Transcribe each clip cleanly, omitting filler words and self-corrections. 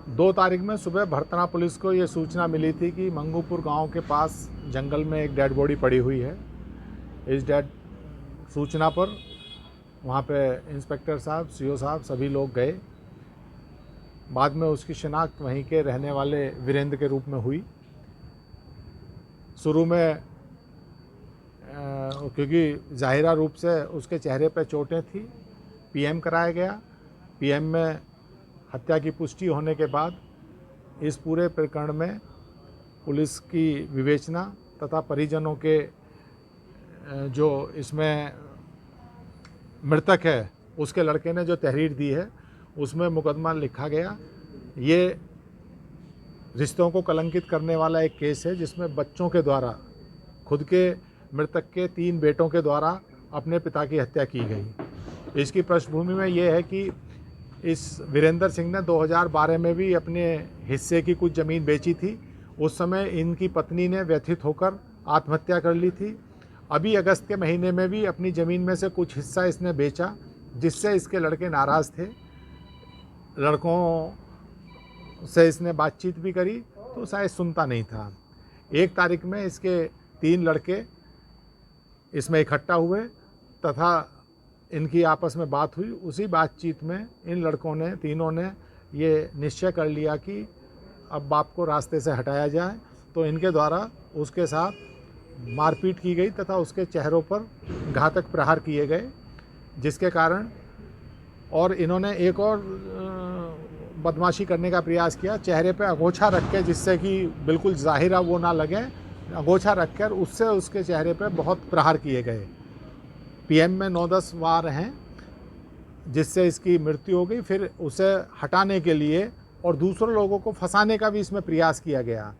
2 तारीख में सुबह भरतना पुलिस को ये सूचना मिली थी कि मंगूपुर गांव के पास जंगल में एक डेड बॉडी पड़ी हुई है। इस डेड सूचना पर वहाँ पे इंस्पेक्टर साहब, सीओ साहब सभी लोग गए। बाद में उसकी शिनाख्त वहीं के रहने वाले वीरेंद्र के रूप में हुई। शुरू में क्योंकि ज़ाहिरा रूप से उसके चेहरे पर चोटें थी, पीएम कराया गया। पीएम में हत्या की पुष्टि होने के बाद इस पूरे प्रकरण में पुलिस की विवेचना तथा परिजनों के जो इसमें मृतक है उसके लड़के ने जो तहरीर दी है उसमें मुकदमा लिखा गया। ये रिश्तों को कलंकित करने वाला एक केस है जिसमें बच्चों के द्वारा, खुद के मृतक के 3 बेटों के द्वारा अपने पिता की हत्या की गई। इसकी पृष्ठभूमि में ये है कि इस वीरेंद्र सिंह ने 2012 में भी अपने हिस्से की कुछ ज़मीन बेची थी। उस समय इनकी पत्नी ने व्यथित होकर आत्महत्या कर ली थी। अभी अगस्त के महीने में भी अपनी ज़मीन में से कुछ हिस्सा इसने बेचा, जिससे इसके लड़के नाराज़ थे। लड़कों से इसने बातचीत भी करी तो शायद सुनता नहीं था। 1 तारीख में इसके 3 लड़के इसमें इकट्ठा हुए तथा इनकी आपस में बात हुई। उसी बातचीत में इन लड़कों ने, तीनों ने ये निश्चय कर लिया कि अब बाप को रास्ते से हटाया जाए। तो इनके द्वारा उसके साथ मारपीट की गई तथा उसके चेहरों पर घातक प्रहार किए गए, जिसके कारण और इन्होंने एक और बदमाशी करने का प्रयास किया। चेहरे पे अगोछा रख के, जिससे कि बिल्कुल ज़ाहिरा वो ना लगे, अगोछा रख कर उससे उसके चेहरे पे बहुत प्रहार किए गए। पीएम में 9-10 वार हैं, जिससे इसकी मृत्यु हो गई। फिर उसे हटाने के लिए और दूसरों लोगों को फंसाने का भी इसमें प्रयास किया गया।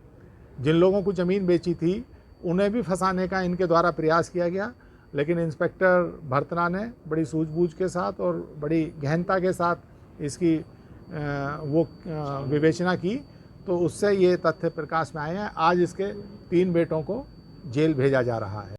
जिन लोगों को ज़मीन बेची थी उन्हें भी फंसाने का इनके द्वारा प्रयास किया गया, लेकिन इंस्पेक्टर भरतना ने बड़ी सूझबूझ के साथ और बड़ी गहनता के साथ इसकी विवेचना की, तो उससे ये तथ्य प्रकाश में आए हैं। आज इसके 3 बेटों को जेल भेजा जा रहा है।